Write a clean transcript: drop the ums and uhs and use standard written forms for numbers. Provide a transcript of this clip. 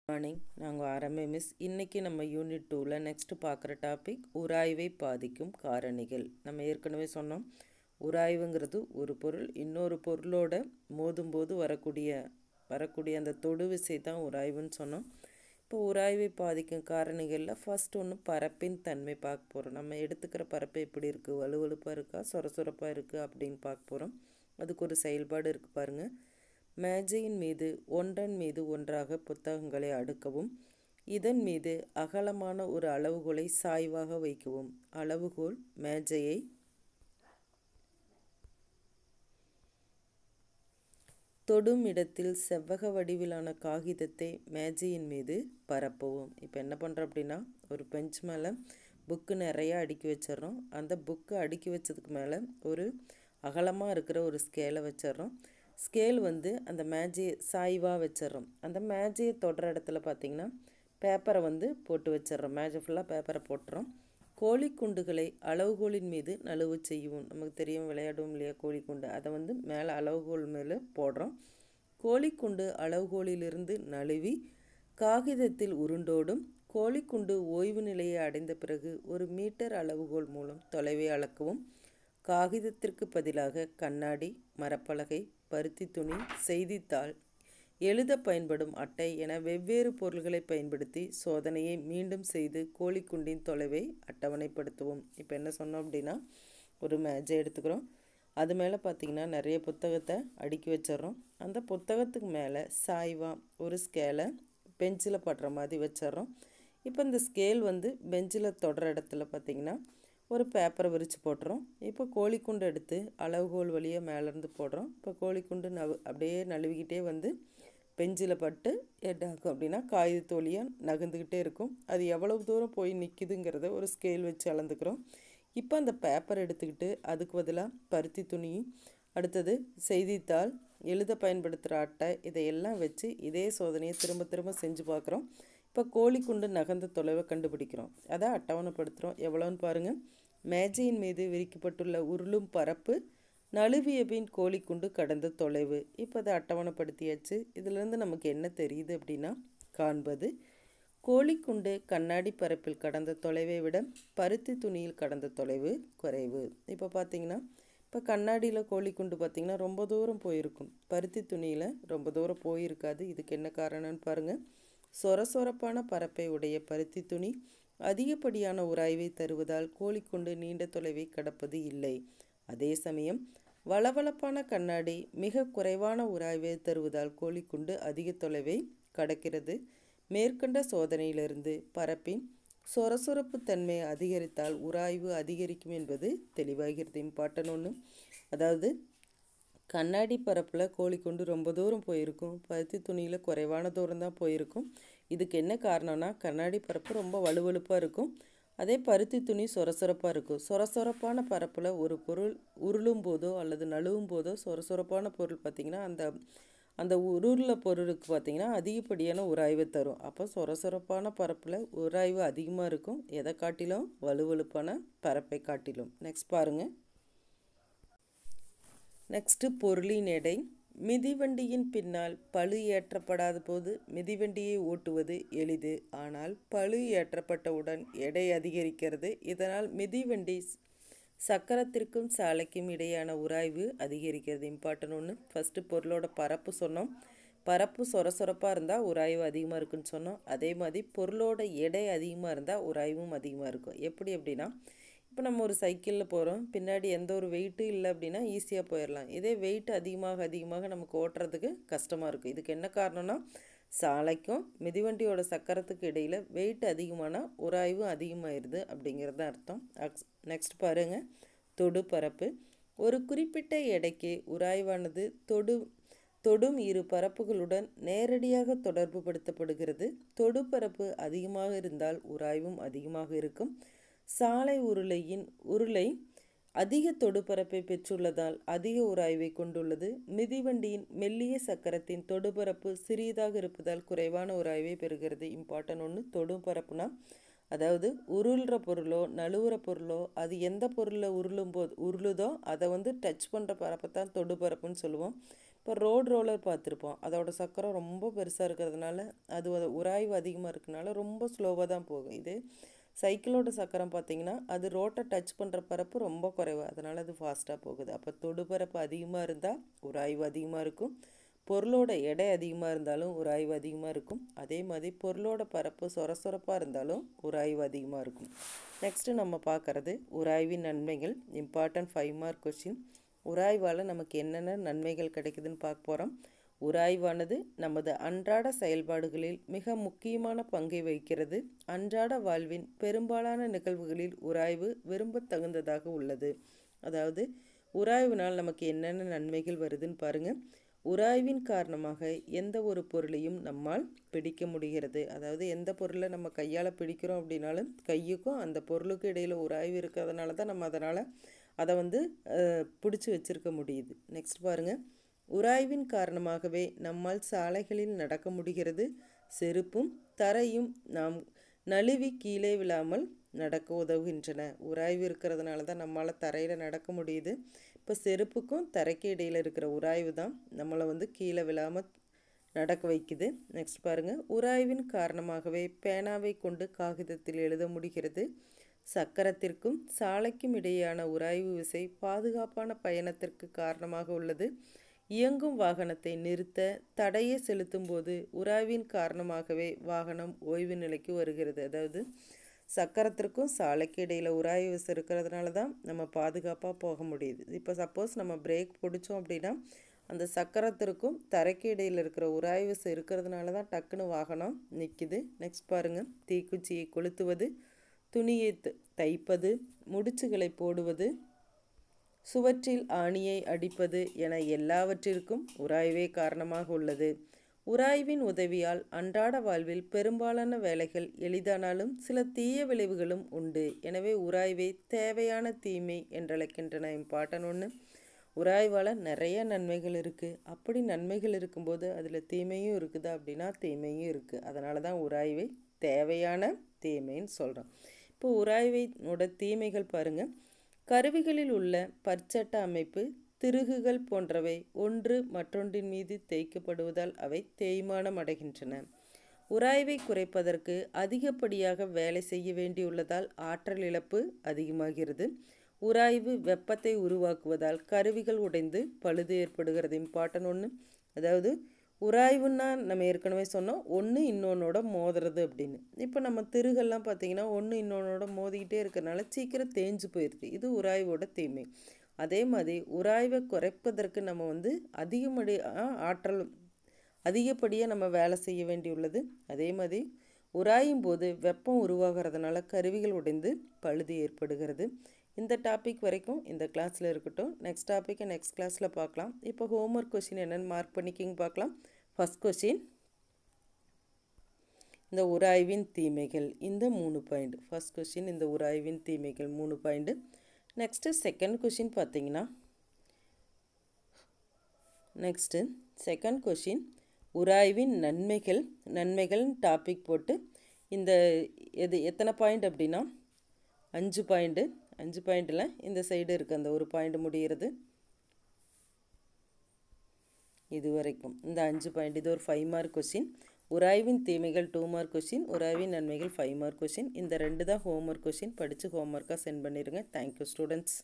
Morning. நாங்கள் ஆரம்பி miss. இன்றைக்கி நம்ம யூனிட் 2ல் நெக்ஸ்ட்டு பார்க்குற டாபிக் உராய்வை பாதிக்கும் காரணிகள். நம்ம ஏற்கனவே சொன்னோம், உராய்வுங்கிறது ஒரு பொருள் இன்னொரு பொருளோட மோதும்போது வரக்கூடிய அந்த தொடு விசை தான் உராய்வுன்னு சொன்னோம். இப்போ உராய்வை பாதிக்கும் காரணிகளில் ஃபஸ்ட் ஒன்று பரப்பின் தன்மை பார்க்க போகிறோம். நம்ம எடுத்துக்கிற பரப்பு எப்படி இருக்குது, வலுவழுப்பாக இருக்கா சொரசொரப்பாக இருக்குது அப்படின்னு பார்க்க போகிறோம். அதுக்கு ஒரு செயல்பாடு இருக்குது பாருங்கள். மேஜையின் மீது ஒன்றன் மீது ஒன்றாக புத்தகங்களை அடுக்கவும், இதன் மீது அகலமான ஒரு அளவுகோலை சாய்வாக வைக்கவும். அளவுகோல் மேஜையை தொடும் இடத்தில் செவ்வக வடிவிலான காகிதத்தை மேஜையின் மீது பரப்பவும். இப்போ என்ன பண்ணுறோம் அப்படின்னா, ஒரு பெஞ்ச் மேலே புக்கு நிறையா அடுக்கி வச்சிடறோம். அந்த புக்கு அடுக்கி வச்சதுக்கு மேலே ஒரு அகலமாக இருக்கிற ஒரு ஸ்கேலை வச்சிடறோம். ஸ்கேல் அந்த மேஜையை சாய்வாக வச்சிடறோம். அந்த மேஜையை தொடுற இடத்துல பார்த்திங்கன்னா பேப்பரை போட்டு வச்சிடறோம். மேஜை ஃபுல்லாக பேப்பரை போட்டுறோம். கோழிக்குண்டுகளை அளவுகோலின் மீது நழுவு செய்யவும். நமக்கு தெரியும், விளையாடுவோம் இல்லையா கோழிக்குண்டு, அதை மேலே அளவுகோல் மேலே போடுறோம். கோழிக்குண்டு அளவுகோலிலிருந்து நழுவி காகிதத்தில் உருண்டோடும். கோழிக்குண்டு ஓய்வு நிலையை அடைந்த பிறகு 1 மீட்டர் அளவுகோல் மூலம் தொலைவை அளக்கவும். காகிதத்திற்கு பதிலாக கண்ணாடி, மரப்பலகை, பருத்தி துணி, செய்தித்தாள், எழுத பயன்படும் அட்டை என வெவ்வேறு பொருள்களை பயன்படுத்தி சோதனையை மீண்டும் செய்து கோழிக்குண்டின் தொலைவை அட்டவணைப்படுத்துவோம். இப்போ என்ன சொன்னோம் அப்படின்னா, ஒரு மேஜை எடுத்துக்கிறோம். அது மேலே பார்த்திங்கன்னா நிறைய புத்தகத்தை அடுக்கி வச்சிட்றோம். அந்த புத்தகத்துக்கு மேலே சாய்வாக ஒரு ஸ்கேலை பெஞ்சில் படுற மாதிரி வச்சிட்றோம். இப்போ இந்த ஸ்கேல் பெஞ்சில் தொடுற இடத்துல பார்த்திங்கன்னா ஒரு பேப்பரை விரித்து போட்டுறோம். இப்போ கோழிக்குண்டு எடுத்து அளவுகோல் வழியாக மேலேருந்து போடுறோம். இப்போ கோழிக்குண்டு அப்படியே நழுவிக்கிட்டே பெஞ்சில் பட்டு என்னாகும் அப்படின்னா காகிதத்து வழியாக நகர்ந்துக்கிட்டே இருக்கும். அது எவ்வளவு தூரம் போய் நிற்கிதுங்கிறத ஒரு ஸ்கேல் வச்சு அளந்துக்கிறோம். இப்போ அந்த பேப்பர் எடுத்துக்கிட்டு அதுக்கு பதிலாக பருத்தி துணி, அடுத்தது செய்தித்தாள், எழுத பயன்படுத்துகிற அட்டை, இதையெல்லாம் வச்சு இதே சோதனையை திரும்ப திரும்ப செஞ்சு பார்க்குறோம். இப்போ கோழிக்குண்டு நகர்ந்த தொலைவை கண்டுபிடிக்கிறோம். அதை அட்டவணைப்படுத்துகிறோம். எவ்வளோன்னு பாருங்கள். மேஜையின் மீது விரிக்கப்பட்டுள்ள உருளும் பரப்பு, நழுவிய பின் கோழிக்குண்டு கடந்த தொலைவு. இப்போ அதை அட்டவணைப்படுத்தியாச்சு. இதிலேருந்து நமக்கு என்ன தெரியுது அப்படின்னா, காண்பது கோழிக்குண்டு கண்ணாடி பரப்பில் கடந்த தொலைவை விட பருத்தி துணியில் கடந்த தொலைவு குறைவு. இப்போ பார்த்திங்கன்னா, இப்போ கண்ணாடியில் கோழிக்குண்டு பார்த்திங்கன்னா ரொம்ப தூரம் போயிருக்கும், பருத்தி துணியில் ரொம்ப தூரம் போயிருக்காது. இதுக்கு என்ன காரணம்னு பாருங்கள். சொரசொரப்பான பரப்பை உடைய பருத்தி துணி அதிகப்படியான உராய்வை தருவதால் கோழிக்குண்டு நீண்ட தொலைவை கடப்பது இல்லை. அதே சமயம் வளவளப்பான கண்ணாடி மிக குறைவான உராய்வை தருவதால் கோழிக்குண்டு அதிக தொலைவை கடக்கிறது. மேற்கண்ட சோதனையிலிருந்து பரப்பின் சொரசொரப்பு தன்மை அதிகரித்தால் உராய்வு அதிகரிக்கும் என்பது தெளிவாகிறது. இம்பார்ட்டன் ஒன்று. அதாவது கண்ணாடி பரப்பில் கோழிக்குண்டு ரொம்ப தூரம் போயிருக்கும், பருத்தி துணியில் குறைவான தூரம் தான் போயிருக்கும். இதுக்கு என்ன காரணம்னா, கண்ணாடி பரப்பு ரொம்ப வலுவழுப்பாக இருக்கும், அதே பருத்தி துணி சொரசொரப்பாக இருக்கும். சொரசொரப்பான பரப்பில் ஒரு பொருள் உருளும் போதோ அல்லது நழுவும் போதோ சொரசொரப்பான பொருள் பார்த்திங்கன்னா அந்த உருள பொருளுக்கு பார்த்திங்கன்னா அதிகப்படியான உராய்வை தரும். அப்போ சொரசொரப்பான பரப்பில் உராய்வு அதிகமாக இருக்கும், எதை காட்டிலும் வலுவழுப்பான பரப்பை காட்டிலும். நெக்ஸ்ட் பாருங்கள். நெக்ஸ்ட்டு பொருளின் எடை. மிதிவண்டியின் பின்னால் பளு ஏற்றப்படாத போது மிதிவண்டியை ஓட்டுவது எளிது. ஆனால் பளு ஏற்றப்பட்டவுடன் எடை அதிகரிக்கிறது. இதனால் மிதிவண்டி சக்கரத்திற்கும் சாலைக்கும் இடையான உராய்வு அதிகரிக்கிறது. இம்பார்ட்டன் ஒன்று. ஃபஸ்ட்டு பொருளோட பரப்பு சொன்னோம். பரப்பு சொரசொரப்பாக இருந்தால் உராய்வு அதிகமாக இருக்குன்னு சொன்னோம். அதே மாதிரி பொருளோட எடை அதிகமாக இருந்தால் உராய்வும் அதிகமாக இருக்கும். எப்படி அப்படின்னா, இப்போ நம்ம ஒரு சைக்கிளில் போகிறோம், பின்னாடி எந்த ஒரு வெயிட்டும் இல்லை அப்படின்னா ஈஸியாக போயிடலாம். இதே வெயிட் அதிகமாக நமக்கு ஓட்டுறதுக்கு கஷ்டமாக இருக்கும். இதுக்கு என்ன காரணம்னா, சாலைக்கும் மிதிவண்டியோட சக்கரத்துக்கு இடையில் வெயிட் அதிகமான உராய்வு அதிகமாகிடுது அப்படிங்கிறது அர்த்தம். நெக்ஸ்ட் பாருங்கள். தொடு பரப்பு. ஒரு குறிப்பிட்ட எடைக்கு உராய்வானது தொடும் இரு பரப்புகளுடன் நேரடியாக தொடர்பு படுத்தப்படுகிறது. தொடு பரப்பு அதிகமாக இருந்தால் உராய்வும் அதிகமாக இருக்கும். சாலை உருளை அதிக தொடுபரப்பை பெற்றுள்ளதால் அதிக உராய்வை கொண்டுள்ளது. மிதிவண்டியின் மெல்லிய சக்கரத்தின் தொடுபரப்பு சிறியதாக இருப்பதால் குறைவான உராய்வை பெறுகிறது. இம்பார்ட்டன் ஒன்று. தொடுபரப்புனா அதாவது உருள்ற பொருளோ நழுவுற பொருளோ அது எந்த பொருளில் உருளுதோ அதை டச் பண்ணுற பரப்பை தான் தொடுபரப்புன்னு சொல்லுவோம். இப்போ ரோட் ரோலர் பார்த்துருப்போம், அதோட சக்கரம் ரொம்ப பெருசாக இருக்கிறதுனால அது உராய்வு அதிகமாக இருக்கனால ரொம்ப ஸ்லோவாக தான் போகும். இது சைக்கிளோட சக்கரம் பார்த்திங்கன்னா அது ரோட்டை டச் பண்ணுற பரப்பு ரொம்ப குறைவு, அதனால் அது ஃபாஸ்ட்டாக போகுது. அப்போ தொடுபரப்பு அதிகமாக இருந்தால் உராய்வு அதிகமாக இருக்கும், பொருளோட எடை அதிகமாக இருந்தாலும் உராய்வு அதிகமாக இருக்கும். அதே மாதிரி பொருளோட பரப்பு சொரசொரப்பாக இருந்தாலும் உராய்வு அதிகமாக இருக்கும். நெக்ஸ்ட்டு நம்ம பார்க்குறது உராய்வின் நன்மைகள். Important 5 mark question. உராய்வால் நமக்கு என்னென்ன நன்மைகள் கிடைக்குதுன்னு பார்க்க போகிறோம். உராய்வானது நமது அன்றாட செயல்பாடுகளில் மிக முக்கியமான பங்கை வகிக்கிறது. அன்றாட வாழ்வின் பெரும்பாலான நிகழ்வுகளில் உராய்வு விரும்பத்தகுந்ததாக உள்ளது. அதாவது உராய்வினால் நமக்கு என்னென்ன நன்மைகள் வருதுன்னு பாருங்கள். உராய்வின் காரணமாக எந்த ஒரு பொருளையும் நம்மால் பிடிக்க முடிகிறது. அதாவது எந்த பொருளை நம்ம கையால் பிடிக்கிறோம் அப்படின்னாலும் கையுக்கும் அந்த பொருளுக்கும் இடையில் உராய்வு இருக்கிறதுனால தான் நம்ம அதை பிடிச்சி வச்சுருக்க முடியுது. நெக்ஸ்ட் பாருங்கள். உராய்வின் காரணமாகவே நம்மால் சாலைகளில் நடக்க முடிகிறது. செருப்பும் தரையும் நாம் நழுவி கீழே விழாமல் நடக்க உதவுகின்றன. உராய்வு இருக்கிறதுனால தான் நம்மளால் தரையில் நடக்க முடியுது. இப்போ செருப்புக்கும் தரைக்கு இடையில் இருக்கிற உராய்வு தான் நம்மளை கீழே விழாமல் நடக்க வைக்குது. நெக்ஸ்ட் பாருங்கள். உராய்வின் காரணமாகவே பேனாவை கொண்டு காகிதத்தில் எழுத முடிகிறது. சக்கரத்திற்கும் சாலைக்கும் இடையேயான உராய்வு விசை பாதுகாப்பான பயணத்திற்கு காரணமாக உள்ளது. இயங்கும் வாகனத்தை நிறுத்த தடையை செலுத்தும் போது உராய்வின் காரணமாகவே வாகனம் ஓய்வு நிலைக்கு வருகிறது. அதாவது சக்கரத்திற்கும் சாலைக்கு இடையில் உராய்வு விசை இருக்கிறதுனால தான் நம்ம பாதுகாப்பாக போக முடியுது. இப்போ சப்போஸ் நம்ம பிரேக் பிடிச்சோம் அப்படின்னா அந்த சக்கரத்திற்கும் தரைக்கு இடையில் இருக்கிற உராய்வு விசை இருக்கிறதுனால தான் டக்குன்னு வாகனம் நிற்கிது. நெக்ஸ்ட் பாருங்கள். தீக்குச்சியை கொளுத்துவது, துணியை தைப்பது, முடிச்சுகளை போடுவது, சுவற்றில் ஆணியை அடிப்பது என எல்லாவற்றிற்கும் உராய்வே காரணமாக உள்ளது. உராய்வின் உதவியால் அன்றாட வாழ்வில் பெரும்பாலான வேலைகள் எளிதானாலும் சில தீய விளைவுகளும் உண்டு. எனவே உராய்வை தேவையான தீமை என்றழைக்கின்றன. இம்பார்ட்டன்ட் 1. உராய்வால் நிறைய நன்மைகள் இருக்குது. அப்படி நன்மைகள் இருக்கும்போது அதில் தீமையும் இருக்குதா அப்படின்னா தீமையும் இருக்குது. அதனால தான் உராய்வை தேவையான தீமைன்னு சொல்கிறோம். இப்போ உராய்வினோட தீமைகள் பாருங்கள். கருவிகளில் உள்ள பற்சட்ட அமைப்பு, திருகுகள் போன்றவை ஒன்று மற்றொன்றின் மீது தேய்க்கப்படுவதால் அவை தேய்மானம் அடைகின்றன. உராய்வை குறைப்பதற்கு அதிகப்படியாக வேலை செய்ய வேண்டியுள்ளதால் ஆற்றல் இழப்பு அதிகமாகிறது. உராய்வு வெப்பத்தை உருவாக்குவதால் கருவிகள் உடைந்து பழுது ஏற்படுகிறது. இம்பார்ட்டன்ட் 1. அதாவது உராய்வுன்னா நம்ம ஏற்கனவே சொன்னோம், ஒன்று இன்னொன்னோட மோதுறது அப்படின்னு. இப்போ நம்ம திருகெல்லாம் பார்த்திங்கன்னா ஒன்று இன்னொன்னோட மோதிக்கிட்டே இருக்கிறனால சீக்கிரம் தேஞ்சு போயிடுது. இது உராய்வோட தீமை. அதே மாதிரி உராய்வை குறைப்பதற்கு நம்ம அதிகப்படியாக நம்ம வேலை செய்ய வேண்டியுள்ளது. அதே மாதிரி உராயும் போது வெப்பம் உருவாகிறதுனால கருவிகள் உடைந்து பழுது ஏற்படுகிறது. இந்த டாபிக் வரைக்கும் இந்த கிளாஸில் இருக்கட்டும். நெக்ஸ்ட் டாப்பிக்கை நெக்ஸ்ட் கிளாஸில் பார்க்கலாம். இப்போ ஹோம்ஒர்க் கொஸ்டின் என்னென்னு மார்க் பண்ணிக்கிங்க பார்க்கலாம். ஃபஸ்ட் கொஸ்டின், இந்த உராய்வின் தீமைகள் இந்த 3 பாயிண்ட். ஃபஸ்ட் கொஸ்டின் இந்த உராய்வின் தீமைகள் 3 பாயிண்ட். நெக்ஸ்ட்டு செகண்ட் கொஸ்டின் பார்த்தீங்கன்னா, செகண்ட் கொஸ்டின் உராய்வின் நன்மைகள் டாபிக் போட்டு இந்த எத்தனை பாயிண்ட் அப்படின்னா 5 பாயிண்ட்டு. 5 பாயிண்டில் இந்த சைடு இருக்குது அந்த ஒரு பாயிண்ட் முடிகிறது. இது வரைக்கும் இந்த 5 பாயிண்ட். இது ஒரு 5 மார்க் கொஸ்டின். உராய்வின் தீமைகள் 2 மார்க் கொஸ்டின், உராய்வின் நன்மைகள் 5 மார்க் கொஸ்டின். இந்த 2 தான் ஹோம்ஒர்க் கொஸ்டின். படித்து ஹோம்ஒர்க்காக சென்ட் பண்ணிடுங்க. Thank you students.